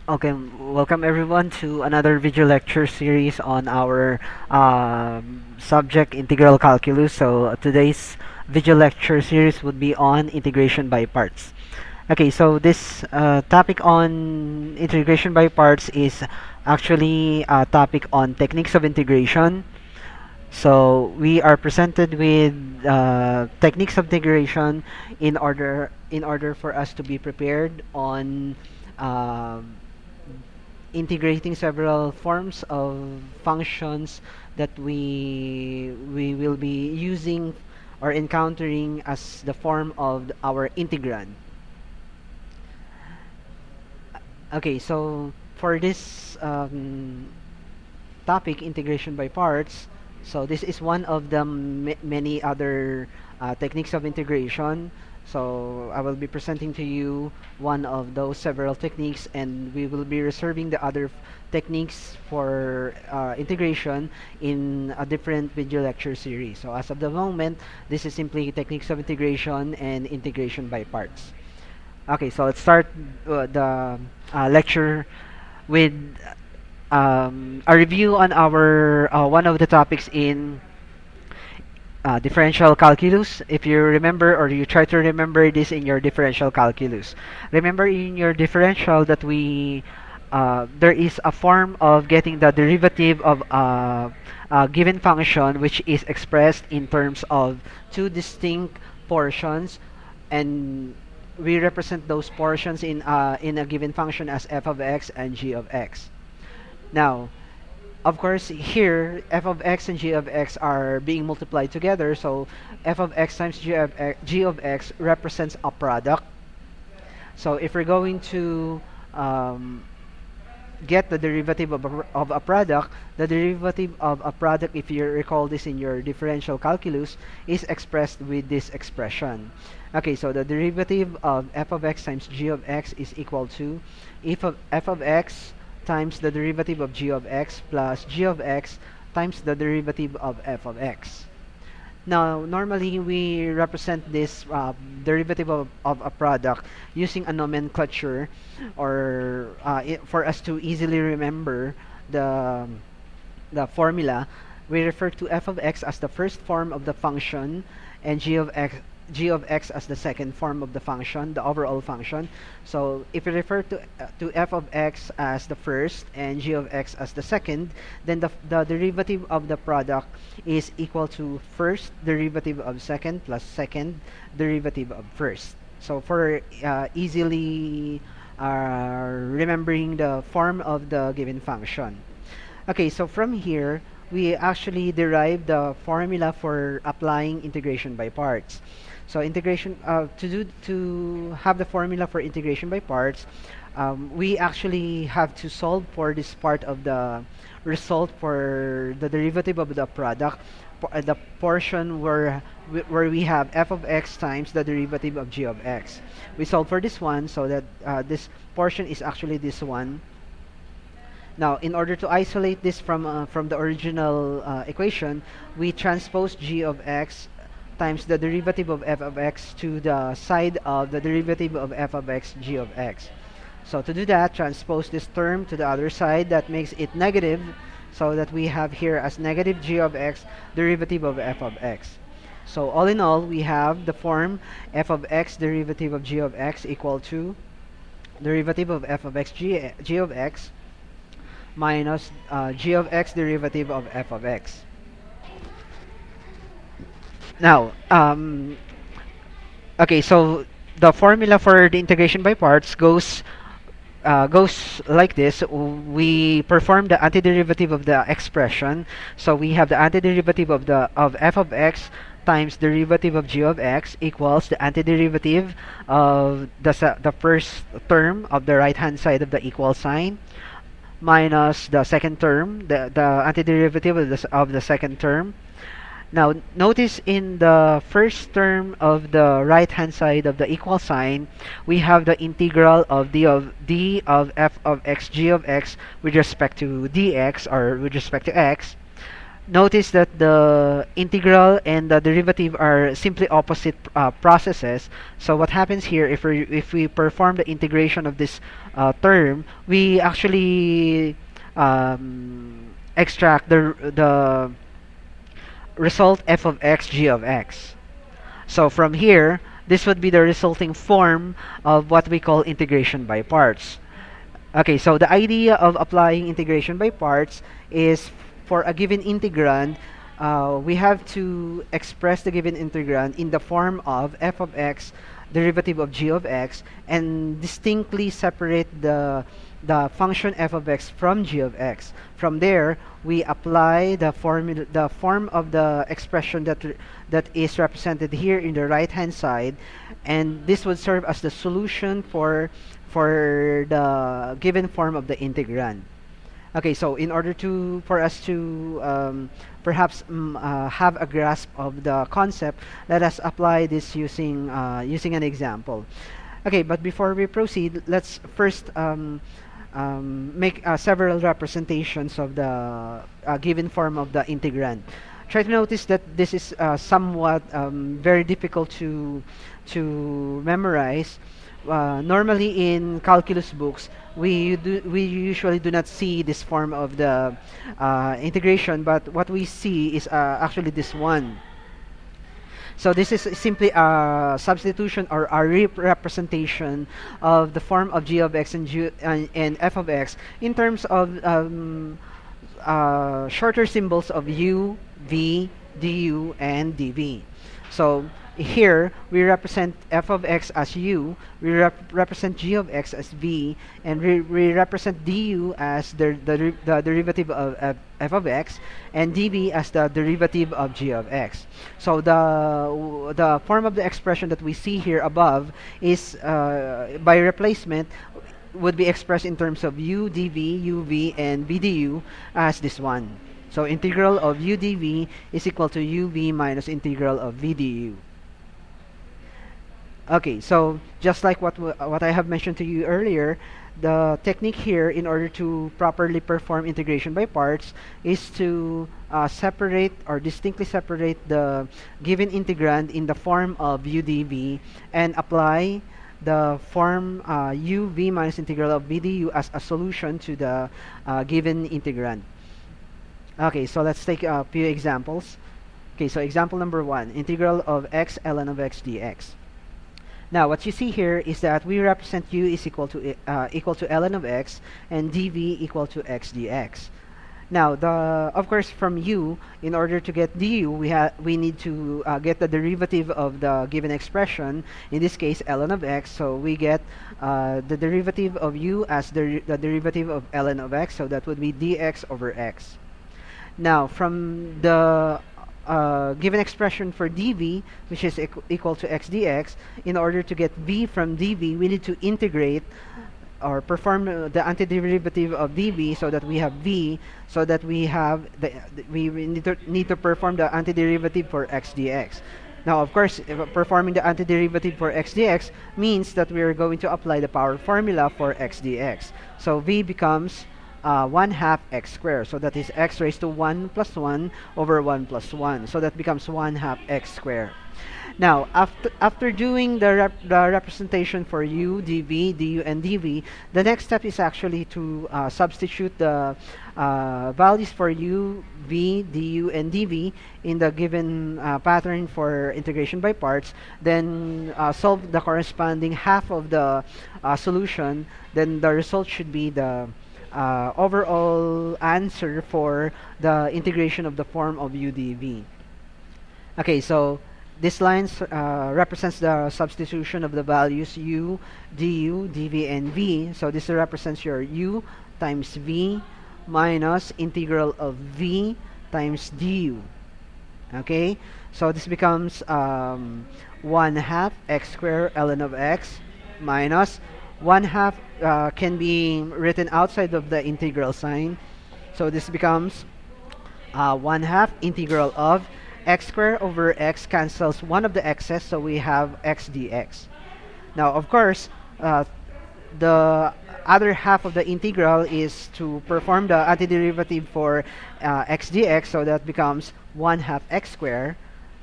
Okay, welcome everyone to another video lecture series on our subject integral calculus. So today's video lecture series would be on integration by parts. Okay, so this topic on integration by parts is actually a topic on techniques of integration. So we are presented with techniques of integration in order for us to be prepared on um integrating several forms of functions that we will be using or encountering as the form of our integrand. Okay, so for this topic, integration by parts, so this is one of the many other techniques of integration. So I will be presenting to you one of those several techniques, and we will be reserving the other techniques for integration in a different video lecture series. So as of the moment, this is simply techniques of integration and integration by parts. Okay, so let's start the lecture with a review on our one of the topics in differential calculus. If you remember or you try to remember this in your differential calculus, remember in your differential that we there is a form of getting the derivative of a given function which is expressed in terms of two distinct portions, and we represent those portions in a given function as f of x and g of x. Now, of course, here f of x and g of x are being multiplied together, so f of x times g of x represents a product. So if we're going to um, get the derivative of a product, the derivative of a product, if you recall this in your differential calculus, is expressed with this expression. Okay, so the derivative of f of x times g of x is equal to f of x times the derivative of g of x plus g of x times the derivative of f of x. Now, normally we represent this derivative of a product using a nomenclature, or for us to easily remember the formula. We refer to f of x as the first form of the function and g of x as the second form of the function, the overall function. So if we refer to f of x as the first and g of x as the second, then the derivative of the product is equal to first derivative of second plus second derivative of first. So for easily remembering the form of the given function. Okay, so from here, we actually derive the formula for applying integration by parts. So integration to have the formula for integration by parts, we actually have to solve for this part of the result for the derivative of the product, the portion where we have f of x times the derivative of g of x. We solve for this one so that this portion is actually this one. Now, in order to isolate this from the original equation, we transpose g of x times the derivative of f of x to the side of the derivative of f of x g of x. So to do that, transpose this term to the other side. That makes it negative, so that we have here as negative g of x derivative of f of x. So all in all, we have the form f of x derivative of g of x equal to derivative of f of x g of x minus g of x derivative of f of x. Now, okay, so the formula for the integration by parts goes like this. We perform the antiderivative of the expression. So we have the antiderivative of f of x times derivative of g of x equals the antiderivative of the first term of the right hand side of the equal sign minus the second term, the antiderivative of the second term. Now, notice in the first term of the right-hand side of the equal sign, we have the integral of d of f of x g of x with respect to dx, or with respect to x. Notice that the integral and the derivative are simply opposite processes. So what happens here, if we perform the integration of this term, we actually extract the result f of x g of x. So from here, this would be the resulting form of what we call integration by parts. Okay, so the idea of applying integration by parts is for a given integrand, we have to express the given integrand in the form of f of x derivative of g of x and distinctly separate the function f of x from g of x. From there, we apply the form of the expression that is represented here in the right hand side, and this would serve as the solution for the given form of the integrand. Okay, so in order for us to perhaps have a grasp of the concept, let us apply this using an example. Okay, but before we proceed, let's first make several representations of the given form of the integrand. Try to notice that this is somewhat very difficult to memorize. Normally in calculus books, we usually do not see this form of the integration, but what we see is actually this one. So this is simply a substitution or a representation of the form of g of x and f of x in terms of shorter symbols of u, v, du, and dv. So here we represent f of x as u, we represent g of x as v, and we represent du as the derivative of f of x, and dv as the derivative of g of x. So the form of the expression that we see here above is by replacement would be expressed in terms of u dv, uv, and v du as this one. So integral of u dv is equal to uv minus integral of v du. Okay, so just like what I have mentioned to you earlier, the technique here in order to properly perform integration by parts is to separate or distinctly separate the given integrand in the form of u dv and apply the form uv minus integral of v du as a solution to the given integrand. Okay, so let's take a few examples. Okay, so example number 1, integral of x ln of x dx. Now, what you see here is that we represent u is equal to ln of x and dv equal to x dx. Now, of course, from u, in order to get du, we need to get the derivative of the given expression. In this case, ln of x. So we get the derivative of u as the derivative of ln of x. So that would be dx over x. Now, from the given expression for dv, which is equal to x dx, in order to get v from dv, we need to integrate or perform the antiderivative of dv so that we have v, so that we have we need to perform the antiderivative for x dx. Now, of course, performing the antiderivative for x dx means that we are going to apply the power formula for x dx. So v becomes 1/2 x squared. So that is x raised to 1 plus 1 over 1 plus 1. So that becomes 1/2 x squared. Now, after doing the representation for u, dv, du, and dv, the next step is actually to substitute the values for u, v, du, and dv in the given pattern for integration by parts, then solve the corresponding half of the solution. Then the result should be the overall answer for the integration of the form of u dv. Okay, so this line represents the substitution of the values u, du, dv, and v. So this represents your u times v minus integral of v times du. Okay, so this becomes 1/2 x squared ln of x minus 1/2 can be written outside of the integral sign. So this becomes 1/2 integral of x squared over x cancels one of the x's, so we have x dx. Now, of course, the other half of the integral is to perform the antiderivative for x dx, so that becomes 1 half x squared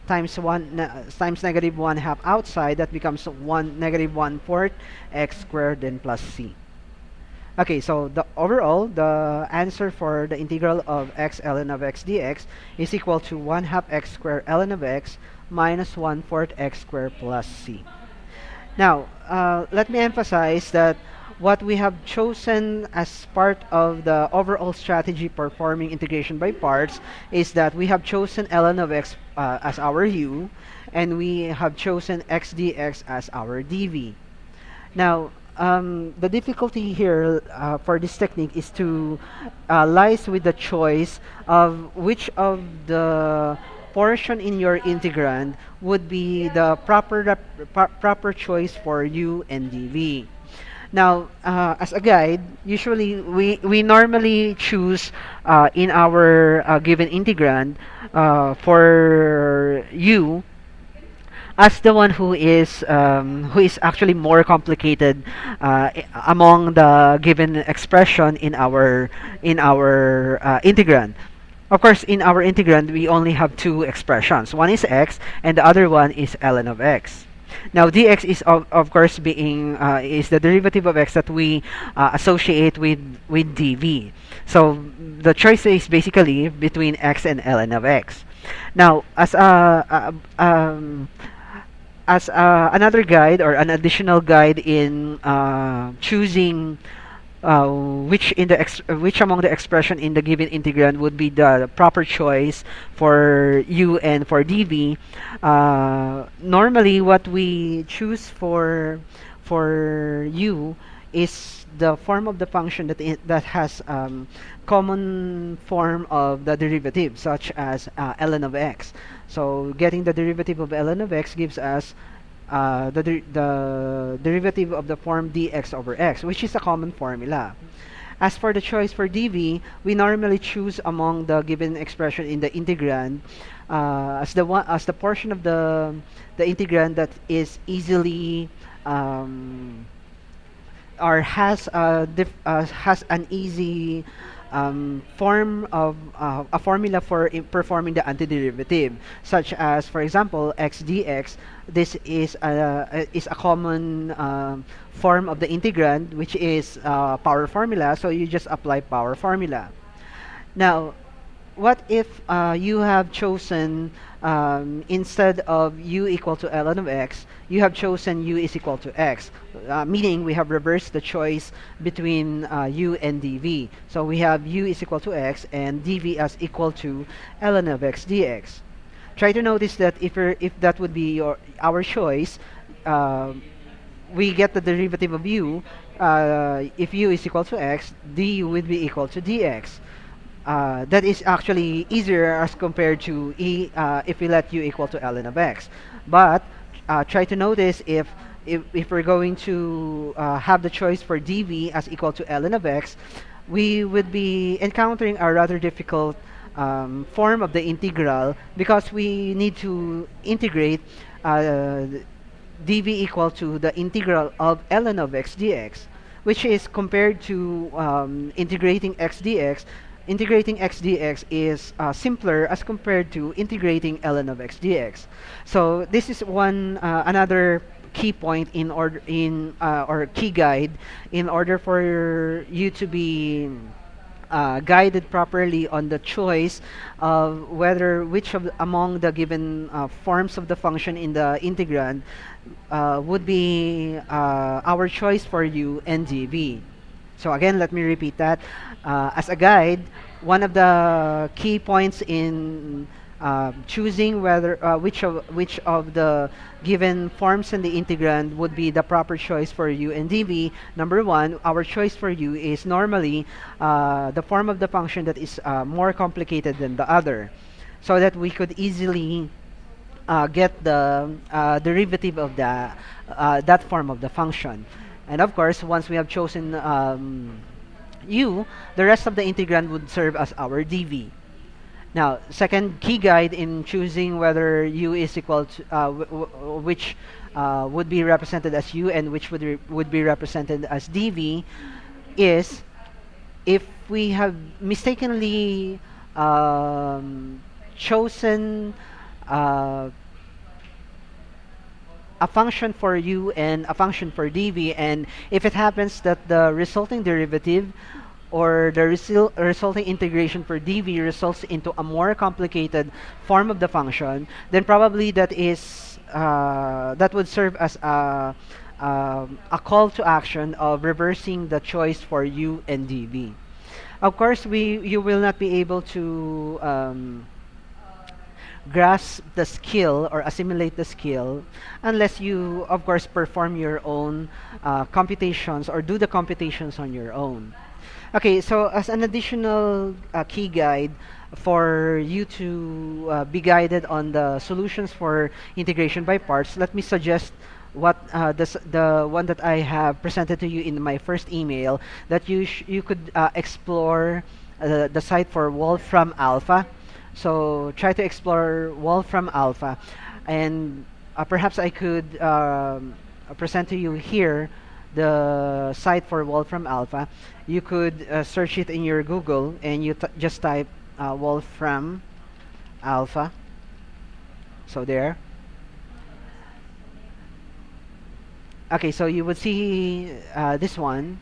times times negative 1 half outside, that becomes 1 negative 1/4 x squared, then plus c. Okay, so the overall, the answer for the integral of x ln of x dx is equal to 1 half x squared ln of x minus 1/4 x squared plus c. Now, let me emphasize that what we have chosen as part of the overall strategy performing integration by parts is that we have chosen ln of x as our u, and we have chosen x dx as our dv. Now, the difficulty here for this technique is to lies with the choice of which of the portion in your integrand would be the proper choice for u and dv. Now, as a guide, usually we normally choose in our given integrand for u as the one who is actually more complicated among the given expression in our integrand. Of course, in our integrand, we only have two expressions. One is x, and the other one is ln of x. Now, dx is of course being is the derivative of x that we associate with dv. So the choice is basically between x and ln of x. Now, as another guide or an additional guide in choosing which among the expression in the given integrand would be the proper choice for u and for dv. Normally, what we choose for u is the form of the function that has common form of the derivative, such as ln of x. So getting the derivative of ln of x gives us the derivative of the form dx over x, which is a common formula. As for the choice for dv, we normally choose among the given expression in the integrand as the portion of the integrand that is easily or has an easy form of a formula for performing the antiderivative, such as, for example, x dx. This is a common form of the integrand, which is power formula. So you just apply power formula. Now, what if you have chosen instead of u equal to ln of x, you have chosen u is equal to x, meaning we have reversed the choice between u and dv. So we have u is equal to x and dv as equal to ln of x dx. Try to notice that if that would be our choice, we get the derivative of u. If u is equal to x, du would be equal to dx. That is actually easier as compared to if we let u equal to ln of x. But try to notice if we're going to have the choice for dv as equal to ln of x, we would be encountering a rather difficult form of the integral, because we need to integrate dv equal to the integral of ln of x dx, which is compared to integrating x dx. Integrating x dx is simpler as compared to integrating ln of x dx. So this is another key point or key guide in order for you to be guided properly on the choice of whether which of among the given forms of the function in the integrand would be our choice for u and dv. So again, let me repeat that. As a guide, one of the key points in choosing whether which of the given forms in the integrand would be the proper choice for u and dv. Number one, our choice for u is normally the form of the function that is more complicated than the other, so that we could easily get the derivative of that form of the function. And of course, once we have chosen u, the rest of the integrand would serve as our dv. Now, second key guide in choosing whether u is equal to which would be represented as u and which would be represented as dv. is if we have mistakenly chosen uh, a function for u and a function for dv, and if it happens that the resulting derivative or the resulting integration for dv results into a more complicated form of the function, then probably that would serve as a call to action of reversing the choice for u and dv. Of course, you will not be able to grasp the skill or assimilate the skill unless you, of course, perform your own computations or do the computations on your own. Okay, so as an additional key guide for you to be guided on the solutions for integration by parts, let me suggest the one that I have presented to you in my first email, that you could explore the site for Wolfram Alpha. So try to explore Wolfram Alpha, and perhaps I could present to you here the site for Wolfram Alpha. You could search it in your Google, and just type Wolfram Alpha. So there. Okay, so you would see this one.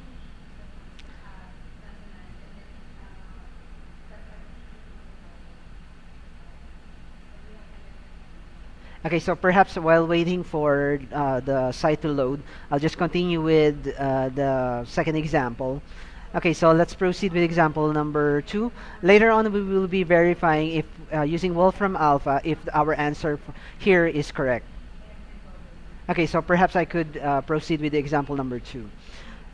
Okay, so perhaps while waiting for the site to load, I'll just continue with the second example. Okay, so let's proceed with example number 2. Later on, we will be verifying if using Wolfram Alpha if our answer here is correct. Okay, so perhaps I could proceed with example number 2.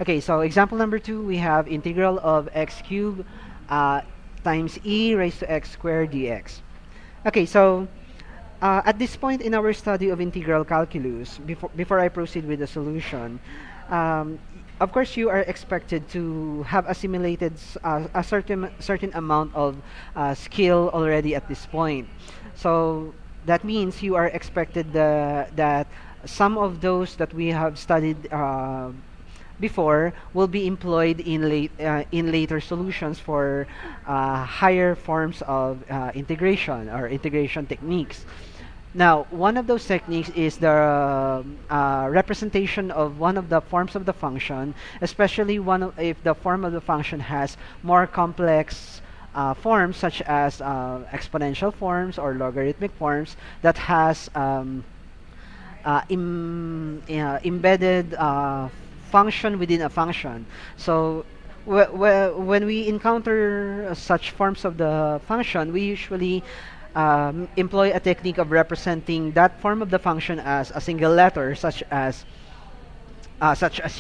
Okay, so example number 2, we have integral of x cubed times e raised to x squared dx. Okay, so at this point in our study of integral calculus, before I proceed with the solution, um, of course you are expected to have assimilated a certain amount of skill already at this point. So that means you are expected that some of those that we have studied before will be employed in later solutions for higher forms of integration or integration techniques. Now, one of those techniques is the representation of one of the forms of the function, especially if the form of the function has more complex forms, such as exponential forms or logarithmic forms that has embedded function within a function. So when we encounter such forms of the function, we usually employ a technique of representing that form of the function as a single letter, such as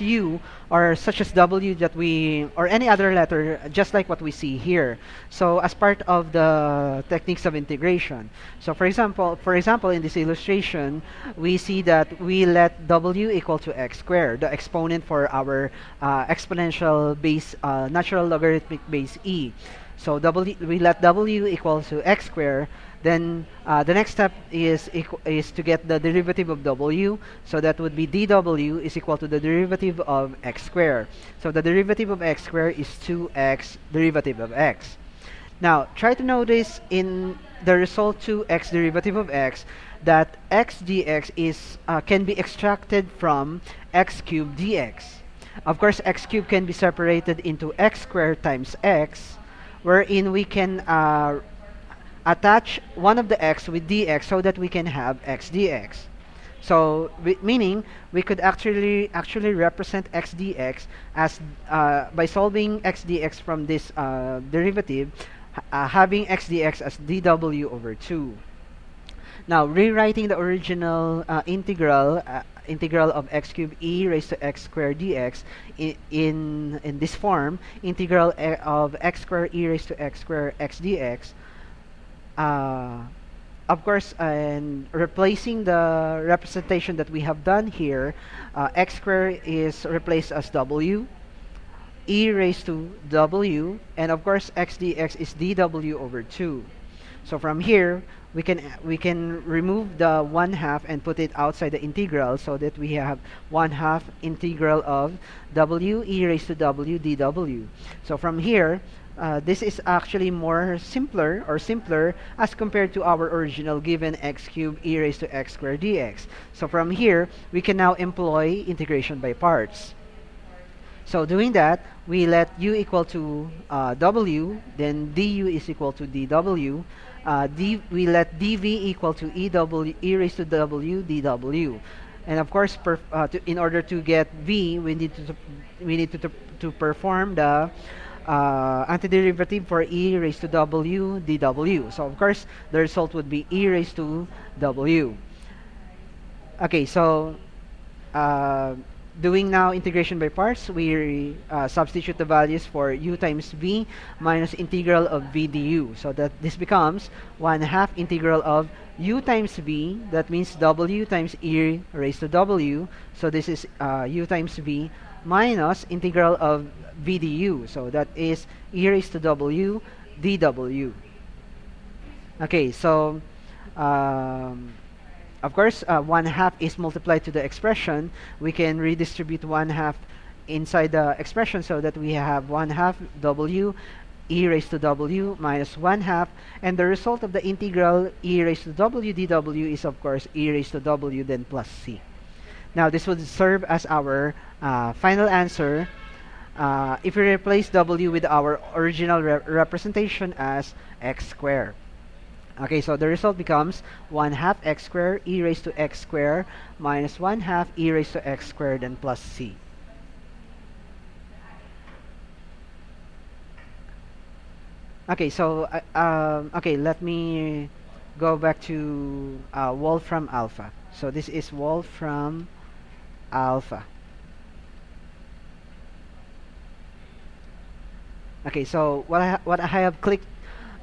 u or such as w that we or any other letter, just like what we see here. So as part of the techniques of integration. So for example, in this illustration, we see that we let w equal to x squared, the exponent for our exponential base, natural logarithmic base e. So we let w equal to x squared. Then the next step is to get the derivative of w. So that would be dw is equal to the derivative of x squared. So the derivative of x squared is 2x derivative of x. Now try to notice in the result 2x derivative of x that x dx can be extracted from x cubed dx. Of course, x cubed can be separated into x squared times x, wherein we can attach one of the x with dx so that we can have x dx. So meaning we could actually represent x dx as by solving x dx from this derivative, having x dx as dw over 2. Now rewriting the original integral of x cubed e raised to x squared dx in this form, integral of x squared e raised to x squared x dx. Uh, of course, and replacing the representation that we have done here, x squared is replaced as w, e raised to w, and of course x dx is dw over 2. So from here, we can remove the 1/2 and put it outside the integral so that we have 1/2 integral of w e raised to w dw. So from here, this is actually more simpler as compared to our original given x cubed e raised to x squared dx. So from here, we can now employ integration by parts. So doing that, we let u equal to w, then du is equal to dw. We let dv equal to e raised to w dw. And of course, in order to get v, we need to perform the antiderivative for e raised to w dw. So of course, the result would be e raised to w. Okay, so uh, doing now integration by parts, we substitute the values for u times v minus integral of v du. So that this becomes 1/2 integral of u times v, that means w times e raised to w. So this is u times v minus integral of v du. So that is e raised to w dw. Okay, so um, of course, 1/2 is multiplied to the expression. We can redistribute 1/2 inside the expression so that we have 1/2 w e raised to w minus 1/2, and the result of the integral e raised to w dw is of course e raised to w then plus c. Now this would serve as our final answer if we replace w with our original representation as x squared. Okay, so the result becomes 1/2 x squared e raised to x squared minus 1/2 e raised to x squared and plus c. Okay, so okay, let me go back to Wolfram alpha. So this is Wolfram alpha. Okay, so what I have clicked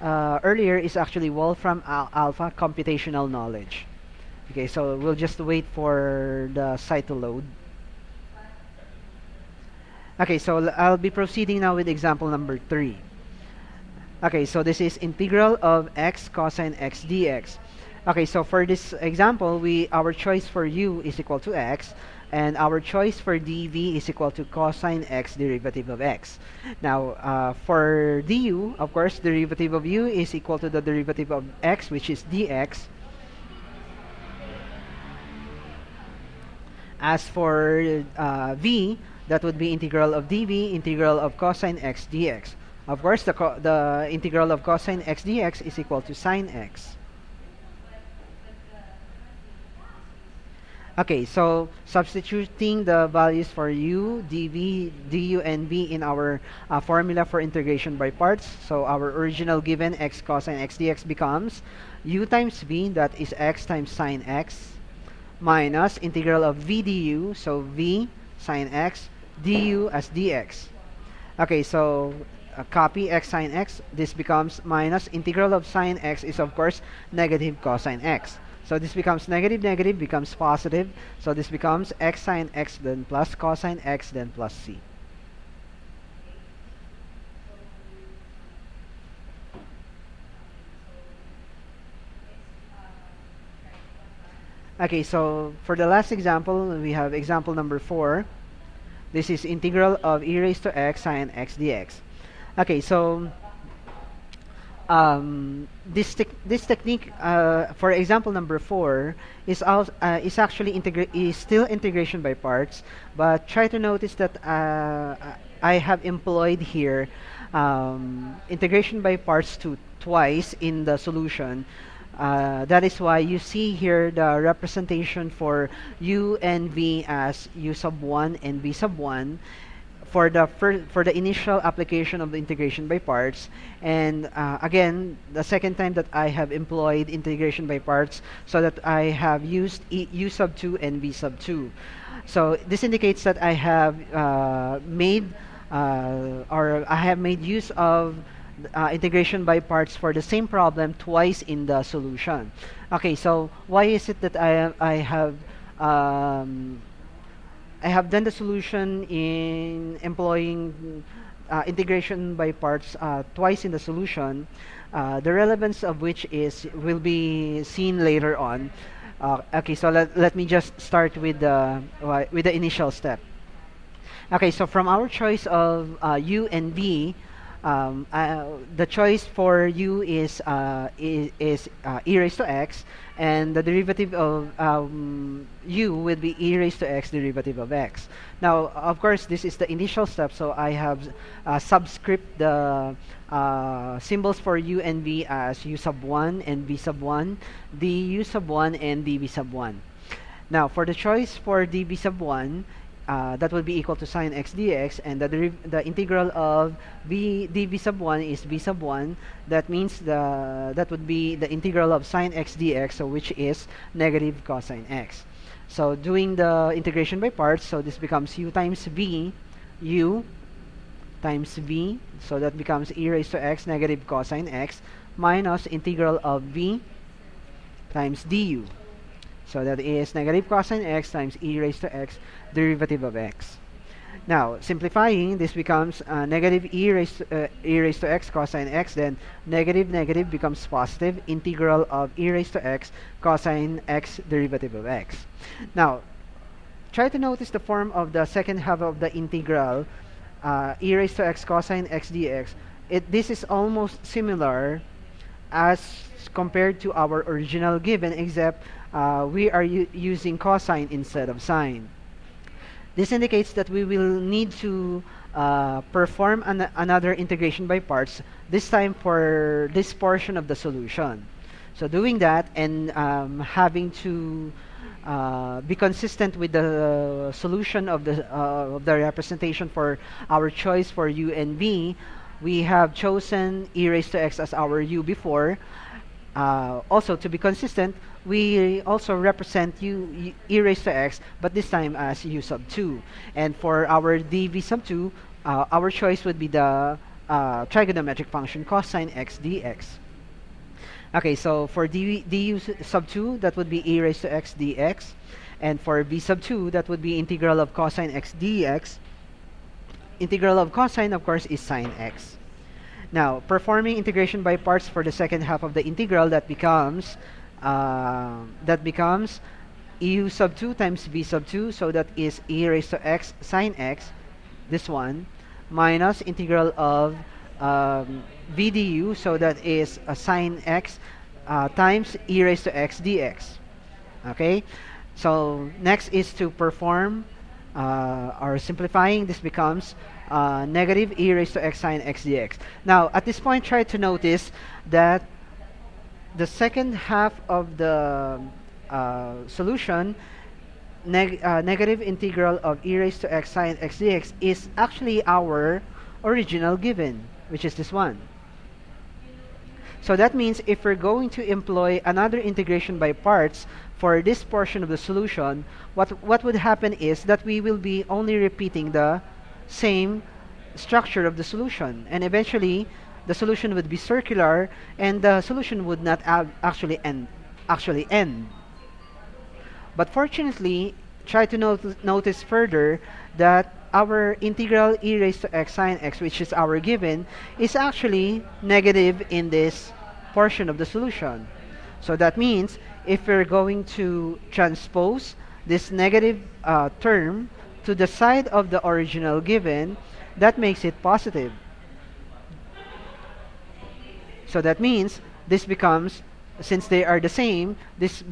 earlier is actually Wolfram alpha computational knowledge. Okay, so we'll just wait for the site to load. Okay, so I'll be proceeding now with example number 3. Okay, so this is integral of x cosine x dx. Okay, so for this example, our choice for u is equal to x, and our choice for dv is equal to cosine x derivative of x. Now, for du, of course, derivative of u is equal to the derivative of x, which is dx. As for v, that would be integral of dv, integral of cosine x dx. Of course, the integral of cosine x dx is equal to sine x. Okay, so substituting the values for u, dv, du, and v in our formula for integration by parts. So our original given x cosine x dx becomes u times v, that is x times sine x, minus integral of v du, so v sine x, du as dx. Okay, so copy x sine x, this becomes minus integral of sine x is of course negative cosine x. So this becomes negative, negative becomes positive. So this becomes x sine x then plus cosine x then plus c. Okay, so for the last example, we have example number 4. This is integral of e raised to x sine x dx. Okay, so this technique for example number 4 is actually still integration by parts, but try to notice that I have employed here integration by parts twice in the solution. That is why you see here the representation for u and v as u sub 1 and v sub 1 for the initial application of the integration by parts, and again the second time that I have employed integration by parts, so that I have used u sub 2 and v sub 2. So this indicates that I have made use of integration by parts for the same problem twice in the solution. Okay, so why is it that I have done the solution in employing integration by parts twice in the solution, the relevance of which is will be seen later on. Okay, so let me just start with the initial step. Okay, so from our choice of u and v, the choice for u is e raised to x, and the derivative of u will be e raised to x derivative of x. Now, of course, this is the initial step, so I have subscript the symbols for u and v as u sub 1 and v sub 1, du sub 1 and dv sub 1. Now, for the choice for dv sub 1, that will be equal to sine x dx, and the integral of dv sub 1 is v sub 1. That means that would be the integral of sine x dx, so which is negative cosine x. So doing the integration by parts, so this becomes u times v, u times v, so that becomes e raised to x negative cosine x minus integral of v times du. So that is negative cosine x times e raised to x derivative of x. Now, simplifying, this becomes negative e raised to x cosine x, then negative negative becomes positive, integral of e raised to x cosine x derivative of x. Now, try to notice the form of the second half of the integral e raised to x cosine x dx. This is almost similar as compared to our original given, except we are using cosine instead of sine. This indicates that we will need to perform another integration by parts, this time for this portion of the solution. So doing that and having to be consistent with the solution of the representation for our choice for u and v, we have chosen e raised to x as our u before. Also, to be consistent, we also represent e raised to x, but this time as u sub 2. And for our dv sub 2, our choice would be the trigonometric function cosine x dx. Okay, so for du sub 2, that would be e raised to x dx. And for v sub 2, that would be integral of cosine x dx. Integral of cosine, of course, is sine x. Now, performing integration by parts for the second half of the integral, that becomes eu sub 2 times v sub 2, so that is e raised to x sine x, this one, minus integral of v du, so that is sine x times e raised to x dx. Okay, so next is to perform or simplifying. This becomes negative e raised to x sine x dx. Now, at this point, try to notice that the second half of the solution, negative integral of e raised to x sine x dx, is actually our original given, which is this one. So that means if we're going to employ another integration by parts for this portion of the solution, what would happen is that we will be only repeating the same structure of the solution, and eventually the solution would be circular and the solution would not actually end. But fortunately, try to notice further that our integral e raised to x sine x, which is our given, is actually negative in this portion of the solution. So that means if we're going to transpose this negative term to the side of the original given, that makes it positive. So that means this becomes, since they are the same, this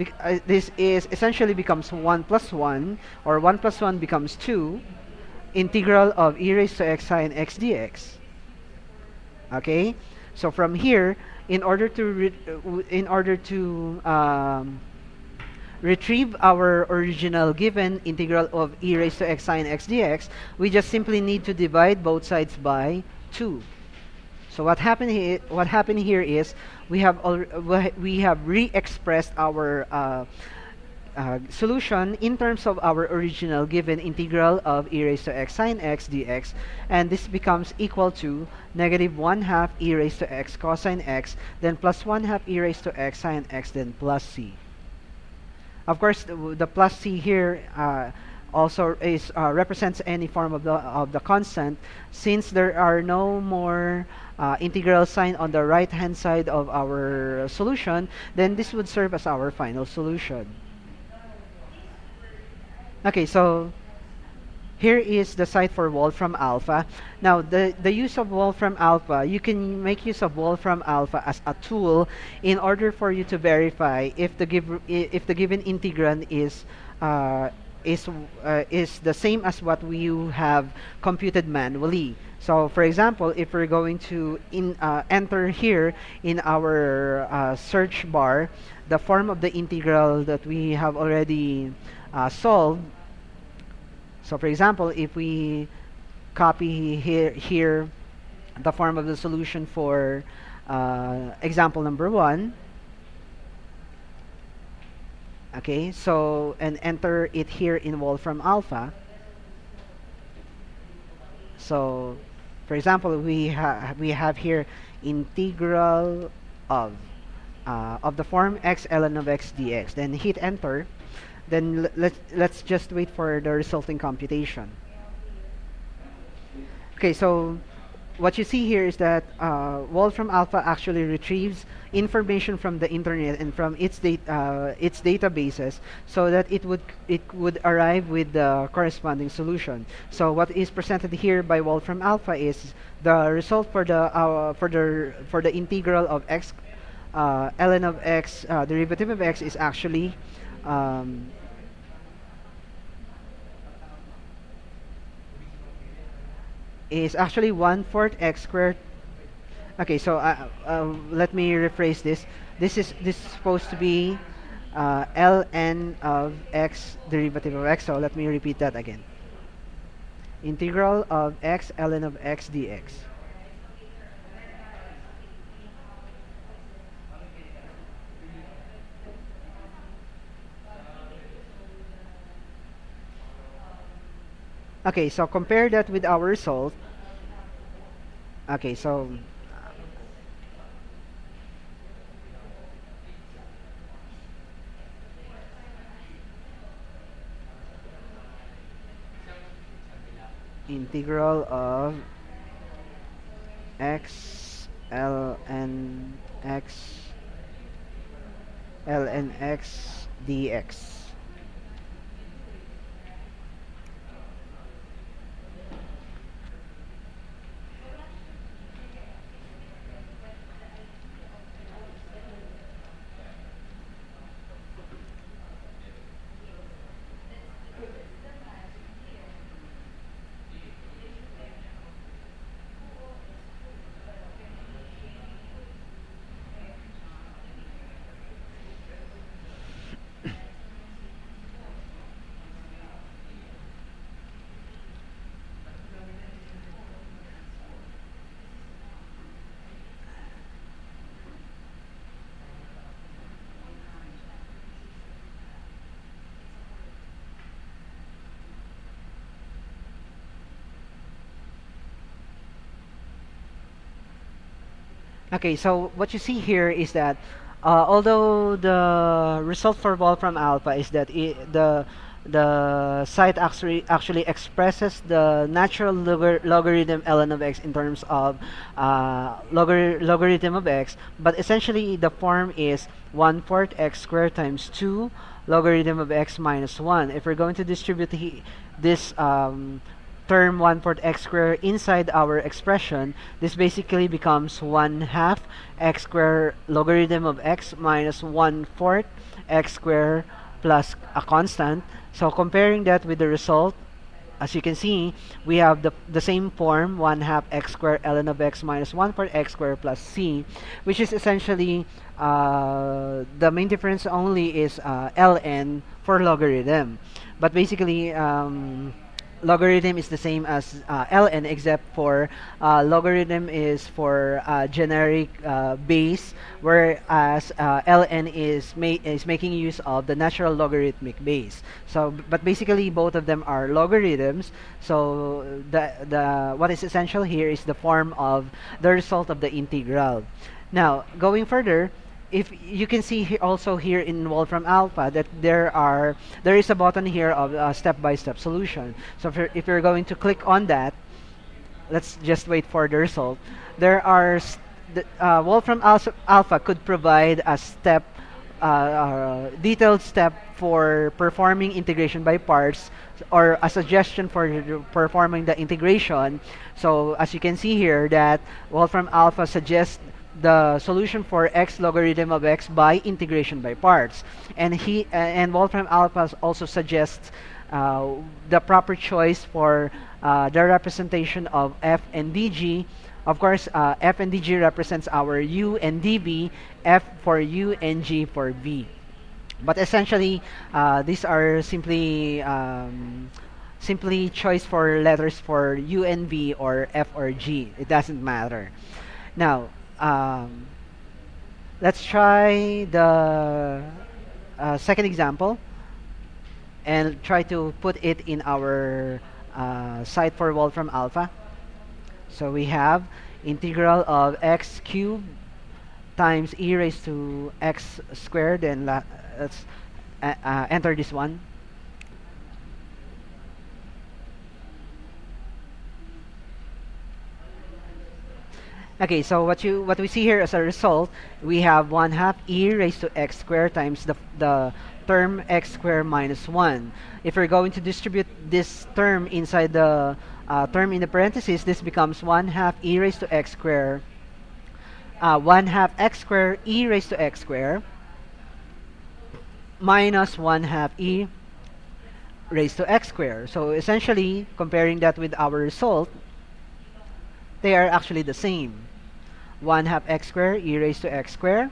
is essentially becomes 1 plus 1, or 1 plus 1 becomes 2, integral of e raised to x sine x dx. Okay, so from here, in order to retrieve our original given integral of e raised to x sine x dx, we just simply need to divide both sides by 2. So what happened here is we have re-expressed our solution in terms of our original given integral of e raised to x sine x dx, and this becomes equal to negative 1/2 e raised to x cosine x, then plus 1/2 e raised to x sine x, then plus c. Of course, the plus c here also is represents any form of the constant. Since there are no more integral sign on the right hand side of our solution, then this would serve as our final solution. Okay, so here is the site for Wolfram Alpha. Now, the use of Wolfram Alpha, you can make use of Wolfram Alpha as a tool in order for you to verify if if the given integrand uh, is the same as what we have computed manually. So, for example, if we're going to enter here in our search bar the form of the integral that we have already solved. So for example, if we copy here the form of the solution for example number 1, okay, so and enter it here in Wolfram Alpha. So for example, we have here integral of the form x ln of x dx. Then hit enter. Then let's just wait for the resulting computation. Okay, so what you see here is that Wolfram Alpha actually retrieves information from the internet and from its databases, so that it would arrive with the corresponding solution. So what is presented here by Wolfram Alpha is the result for the integral of x ln of x derivative of x is actually um, is actually 1/4 x squared. Okay, so let me rephrase this. This is supposed to be ln of x derivative of x. So let me repeat that again. Integral of x ln of x dx. Okay, so compare that with our result. Okay, so integral of x ln x dx. Okay, so what you see here is that although the result for Wolfram Alpha is that the site actually expresses the natural logarithm ln of x in terms of logarithm of x, but essentially the form is 1/4 x squared times 2 logarithm of x minus 1. If we're going to distribute this term 1/4 x squared inside our expression, this basically becomes 1/2 x squared logarithm of x minus 1/4 x squared plus a constant. So comparing that with the result, as you can see, we have the same form, 1/2 x squared ln of x minus 1/4 x squared plus c, which is essentially the main difference only is ln for logarithm. But basically, logarithm is the same as ln, except for logarithm is for generic base, whereas ln is making use of the natural logarithmic base. So but basically both of them are logarithms. So the what is essential here is the form of the result of the integral. Now going further, if you can see also here in Wolfram Alpha that there is a button here of step-by-step solution. So if you're going to click on that, let's just wait for the result. There are Wolfram Alpha could provide a detailed step for performing integration by parts, or a suggestion for performing the integration. So as you can see here, that Wolfram Alpha suggests the solution for x logarithm of x by integration by parts, and Wolfram Alpha also suggests the proper choice for the representation of f and dg. Of course, f and dg represents our u and dv, f for u and g for v. But essentially, these are simply choice for letters for u and v, or f or g. It doesn't matter. Now, let's try the second example and try to put it in our site for Wolfram Alpha. So we have integral of x cubed times e raised to x squared, and let's enter this one. Okay, so what we see here as a result, we have 1/2 e raised to x squared times the term x squared minus 1. If we're going to distribute this term inside the term in the parentheses, this becomes 1/2 e raised to x squared, 1/2 x squared e raised to x squared minus 1/2 e raised to x squared. So essentially, comparing that with our result, they are actually the same. 1/2 x squared e raised to x squared,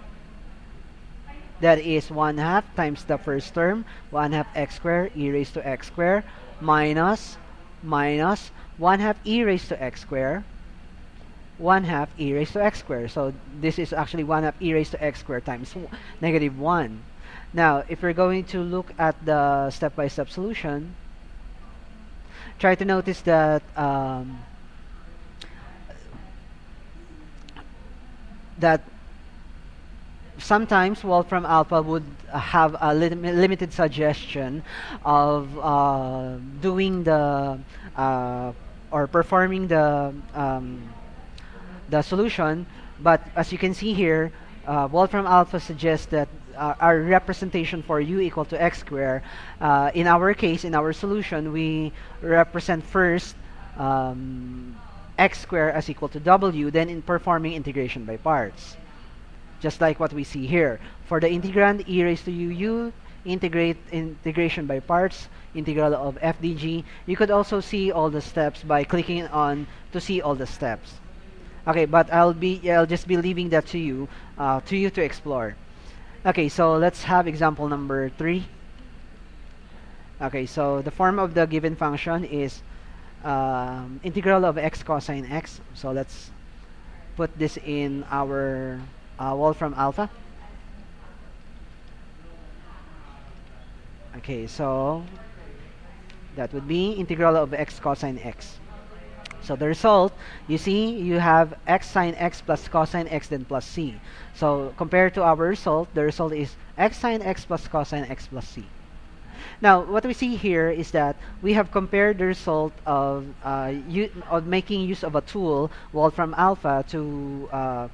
that is 1/2 times the first term, 1/2 x squared e raised to x squared, minus 1/2 e raised to x squared, 1/2 e raised to x squared. So this is actually 1/2 e raised to x squared times negative 1. Now, if we're going to look at the step-by-step solution, try to notice that that sometimes Wolfram Alpha would have a limited suggestion of doing the or performing the solution, but as you can see here, Wolfram Alpha suggests that our representation for u equal to x squared, in our case, in our solution, we represent first x squared as equal to w, then in performing integration by parts. Just like what we see here. For the integrand, e raised to u, integrate integration by parts, integral of f dg. You could also see all the steps by clicking on to see all the steps. Okay, but I'll just be leaving that to you to explore. Okay, so let's have example number 3. Okay, so the form of the given function is integral of x cosine x. So let's put this in our Wolfram Alpha. Okay, so that would be integral of x cosine x. So the result, you see, you have x sine x plus cosine x then plus c. So compared to our result, the result is x sine x plus cosine x plus c. Now, what we see here is that we have compared the result of making use of a tool, Wolfram Alpha, to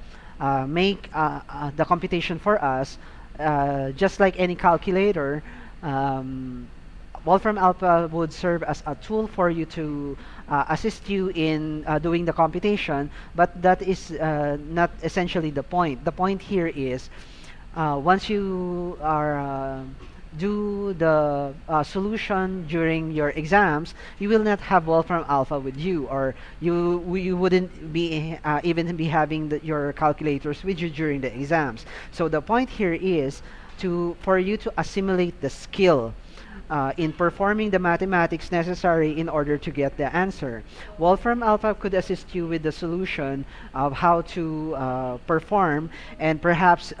make the computation for us. Just like any calculator, Wolfram Alpha would serve as a tool for you to assist you in doing the computation, but that is not essentially the point. The point here is once you are do the solution during your exams, you will not have Wolfram Alpha with you, or you wouldn't be even be having your calculators with you during the exams. So the point here is for you to assimilate the skill in performing the mathematics necessary in order to get the answer. Wolfram Alpha could assist you with the solution of how to perform, and perhaps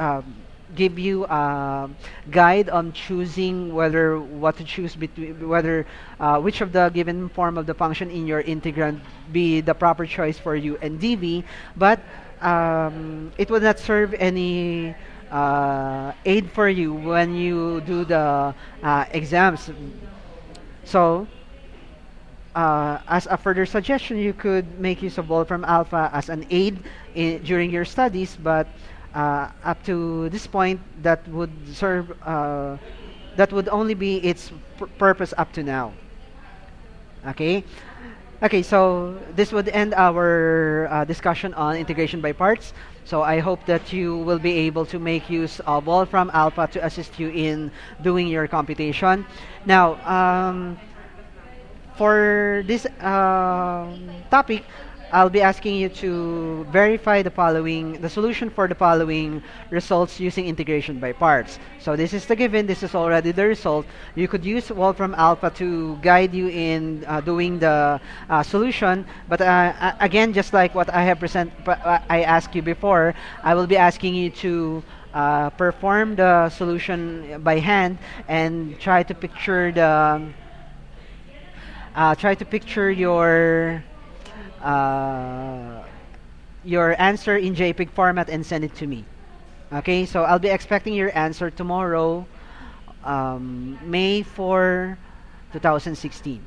give you a guide on choosing what to choose between, which of the given form of the function in your integrand be the proper choice for u and dv, but it would not serve any aid for you when you do the exams. So, as a further suggestion, you could make use of Wolfram Alpha as an aid during your studies, but up to this point, that would serve, that would only be its purpose up to now. Okay. Okay, so this would end our discussion on integration by parts. So I hope that you will be able to make use of Wolfram Alpha to assist you in doing your computation. Now, for this topic, I'll be asking you to verify the solution for the following results using integration by parts. So this is the given, this is already the result. You could use Wolfram Alpha to guide you in doing the solution, but again, just like what I asked you before, I will be asking you to perform the solution by hand and try to picture uh, your answer in JPEG format and send it to me. Okay, so I'll be expecting your answer tomorrow, May 4, 2016.